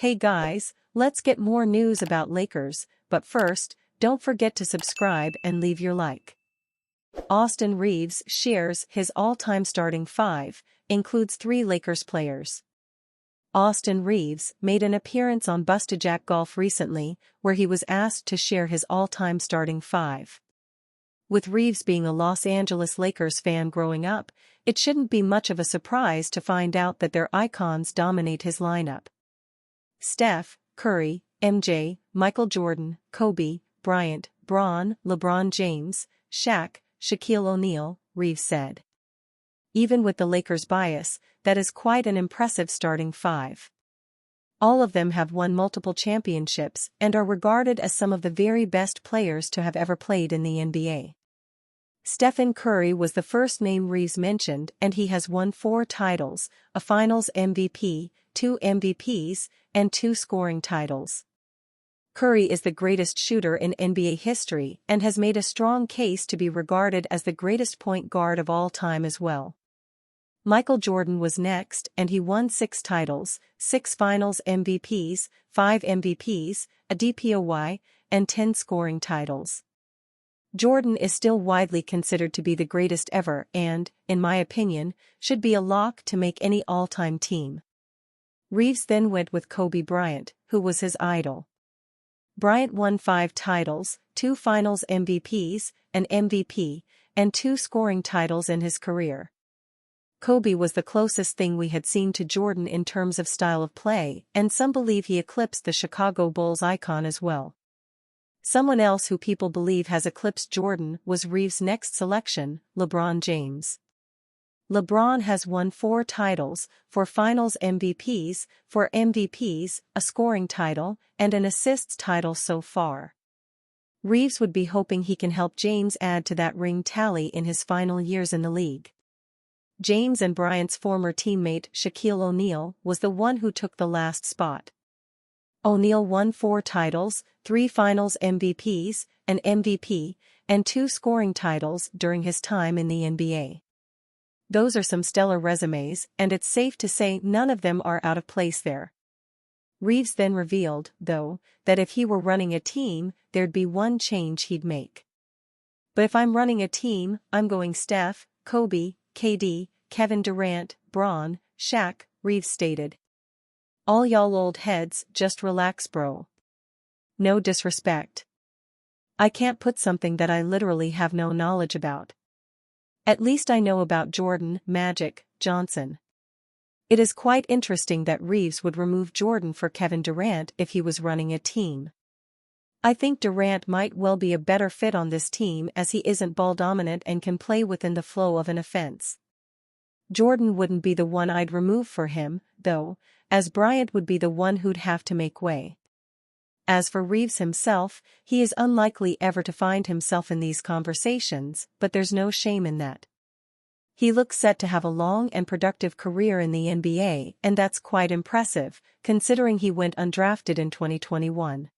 Hey guys, let's get more news about Lakers, but first, don't forget to subscribe and leave your like. Austin Reaves shares his all-time starting five, includes 3 Lakers players. Austin Reaves made an appearance on Bustajack Golf recently, where he was asked to share his all-time starting five. With Reaves being a Los Angeles Lakers fan growing up, it shouldn't be much of a surprise to find out that their icons dominate his lineup. Steph, Curry, MJ, Michael Jordan, Kobe, Bryant, Bron, LeBron James, Shaq, Shaquille O'Neal, Reaves said. Even with the Lakers' bias, that is quite an impressive starting five. All of them have won multiple championships and are regarded as some of the very best players to have ever played in the NBA. Stephen Curry was the first name Reaves mentioned, and he has won 4 titles, a Finals MVP, 2 MVPs, and 2 scoring titles. Curry is the greatest shooter in NBA history and has made a strong case to be regarded as the greatest point guard of all time as well. Michael Jordan was next, and he won 6 titles, 6 Finals MVPs, 5 MVPs, a DPOY, and 10 scoring titles. Jordan is still widely considered to be the greatest ever and, in my opinion, should be a lock to make any all-time team. Reaves then went with Kobe Bryant, who was his idol. Bryant won 5 titles, 2 Finals MVPs, an MVP, and 2 scoring titles in his career. Kobe was the closest thing we had seen to Jordan in terms of style of play, and some believe he eclipsed the Chicago Bulls icon as well. Someone else who people believe has eclipsed Jordan was Reaves' next selection, LeBron James. LeBron has won 4 titles, 4 Finals MVPs, 4 MVPs, a scoring title, and an assists title so far. Reaves would be hoping he can help James add to that ring tally in his final years in the league. James and Bryant's former teammate Shaquille O'Neal was the one who took the last spot. O'Neal won 4 titles, 3 Finals MVPs, an MVP, and 2 scoring titles during his time in the NBA. Those are some stellar resumes, and it's safe to say none of them are out of place there. Reaves then revealed, though, that if he were running a team, there'd be one change he'd make. But if I'm running a team, I'm going Steph, Kobe, KD, Kevin Durant, Bron, Shaq, Reaves stated. All y'all old heads, just relax bro. No disrespect. I can't put something that I literally have no knowledge about. At least I know about Jordan, Magic, Johnson. It is quite interesting that Reaves would remove Jordan for Kevin Durant if he was running a team. I think Durant might well be a better fit on this team as he isn't ball dominant and can play within the flow of an offense. Jordan wouldn't be the one I'd remove for him, though, as Bryant would be the one who'd have to make way. As for Reaves himself, he is unlikely ever to find himself in these conversations, but there's no shame in that. He looks set to have a long and productive career in the NBA, and that's quite impressive, considering he went undrafted in 2021.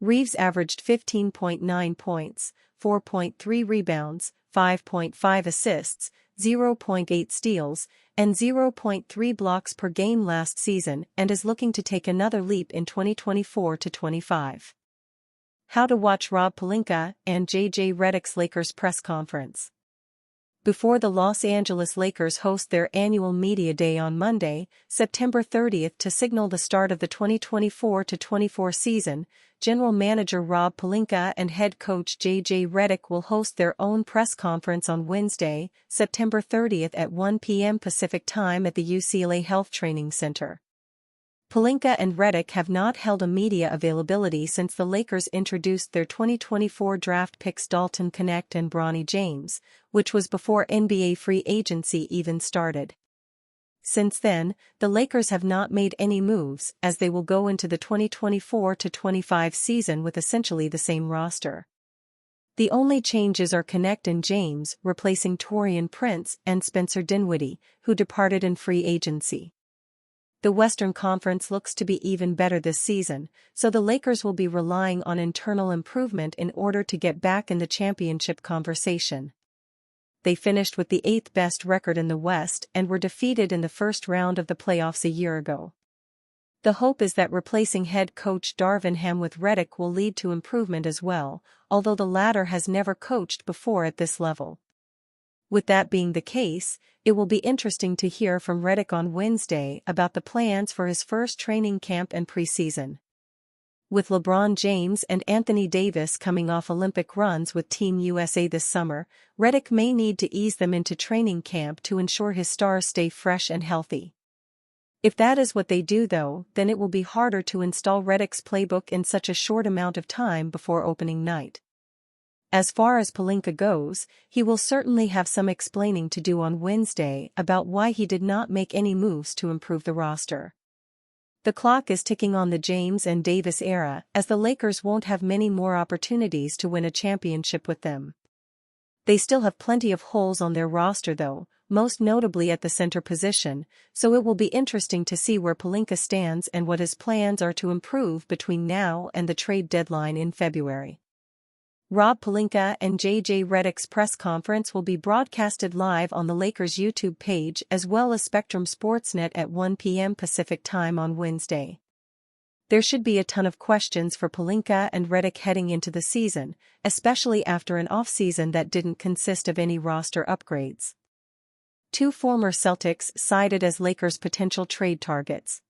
Reaves averaged 15.9 points, 4.3 rebounds, 5.5 assists, 0.8 steals, and 0.3 blocks per game last season and is looking to take another leap in 2024-25. How to watch Rob Pelinka and JJ Redick's Lakers press conference. Before the Los Angeles Lakers host their annual media day on Monday, September 30th to signal the start of the 2024-24 season, General Manager Rob Pelinka and head coach JJ Redick will host their own press conference on Wednesday, September 30th at 1 p.m. Pacific Time at the UCLA Health Training Center. Pelinka and Redick have not held a media availability since the Lakers introduced their 2024 draft picks Dalton Knecht and Bronny James, which was before NBA free agency even started. Since then, the Lakers have not made any moves as they will go into the 2024-25 season with essentially the same roster. The only changes are Knecht and James replacing Taurean Prince and Spencer Dinwiddie, who departed in free agency. The Western Conference looks to be even better this season, so the Lakers will be relying on internal improvement in order to get back in the championship conversation. They finished with the 8th best record in the West and were defeated in the first round of the playoffs a year ago. The hope is that replacing head coach Darvin Ham with Redick will lead to improvement as well, although the latter has never coached before at this level. With that being the case, it will be interesting to hear from Redick on Wednesday about the plans for his first training camp and preseason. With LeBron James and Anthony Davis coming off Olympic runs with Team USA this summer, Redick may need to ease them into training camp to ensure his stars stay fresh and healthy. If that is what they do though, then it will be harder to install Redick's playbook in such a short amount of time before opening night. As far as Pelinka goes, he will certainly have some explaining to do on Wednesday about why he did not make any moves to improve the roster. The clock is ticking on the James and Davis era, as the Lakers won't have many more opportunities to win a championship with them. They still have plenty of holes on their roster though, most notably at the center position, so it will be interesting to see where Pelinka stands and what his plans are to improve between now and the trade deadline in February. Rob Pelinka and J.J. Redick's press conference will be broadcasted live on the Lakers' YouTube page as well as Spectrum Sportsnet at 1 p.m. Pacific Time on Wednesday. There should be a ton of questions for Pelinka and Redick heading into the season, especially after an offseason that didn't consist of any roster upgrades. Two former Celtics cited as Lakers' potential trade targets.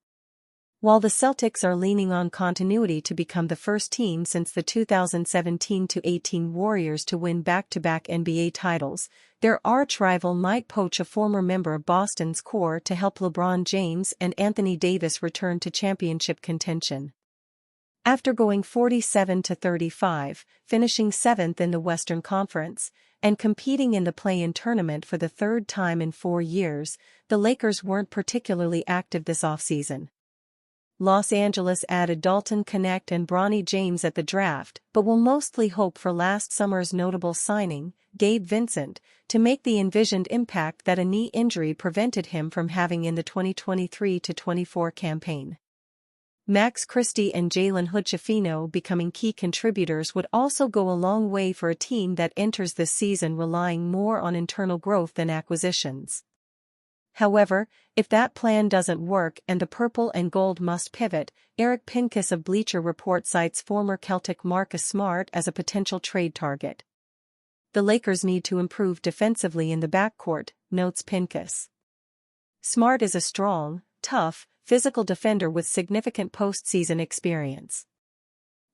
While the Celtics are leaning on continuity to become the first team since the 2017-18 Warriors to win back-to-back NBA titles, their arch-rival might poach a former member of Boston's core to help LeBron James and Anthony Davis return to championship contention. After going 47-35, finishing 7th in the Western Conference, and competing in the play-in tournament for the third time in 4 years, the Lakers weren't particularly active this offseason. Los Angeles added Dalton Knecht and Bronny James at the draft, but will mostly hope for last summer's notable signing, Gabe Vincent, to make the envisioned impact that a knee injury prevented him from having in the 2023-24 campaign. Max Christie and Jalen Hood-Schifino becoming key contributors would also go a long way for a team that enters this season relying more on internal growth than acquisitions. However, if that plan doesn't work and the purple and gold must pivot, Eric Pincus of Bleacher Report cites former Celtic Marcus Smart as a potential trade target. The Lakers need to improve defensively in the backcourt, notes Pincus. Smart is a strong, tough, physical defender with significant postseason experience.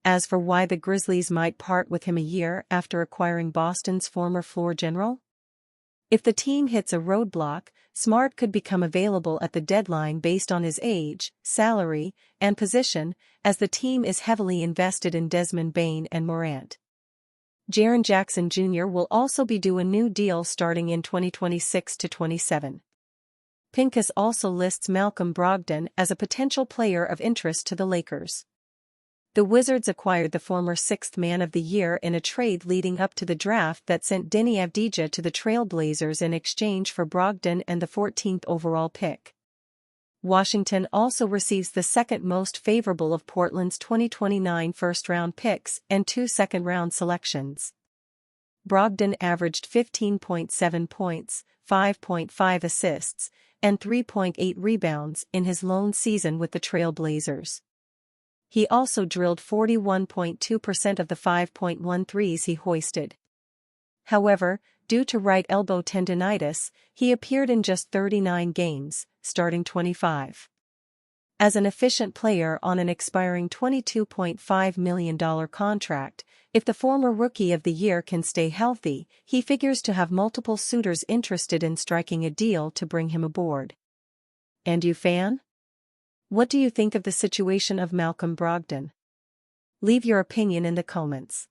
As for why the Grizzlies might part with him a year after acquiring Boston's former floor general? If the team hits a roadblock, Smart could become available at the deadline based on his age, salary, and position, as the team is heavily invested in Desmond Bane and Morant. Jaren Jackson Jr. will also be due a new deal starting in 2026-27. Pincus also lists Malcom Brogdon as a potential player of interest to the Lakers. The Wizards acquired the former sixth man of the year in a trade leading up to the draft that sent Deni Avdija to the Trail Blazers in exchange for Brogdon and the 14th overall pick. Washington also receives the second most favorable of Portland's 2029 first-round picks and 2 second-round selections. Brogdon averaged 15.7 points, 5.5 assists, and 3.8 rebounds in his lone season with the Trail Blazers. He also drilled 41.2% of the 5.1 threes he hoisted. However, due to right elbow tendinitis, he appeared in just 39 games, starting 25. As an efficient player on an expiring $22.5 million contract, if the former Rookie of the Year can stay healthy, he figures to have multiple suitors interested in striking a deal to bring him aboard. And you fan? What do you think of the situation of Malcom Brogdon? Leave your opinion in the comments.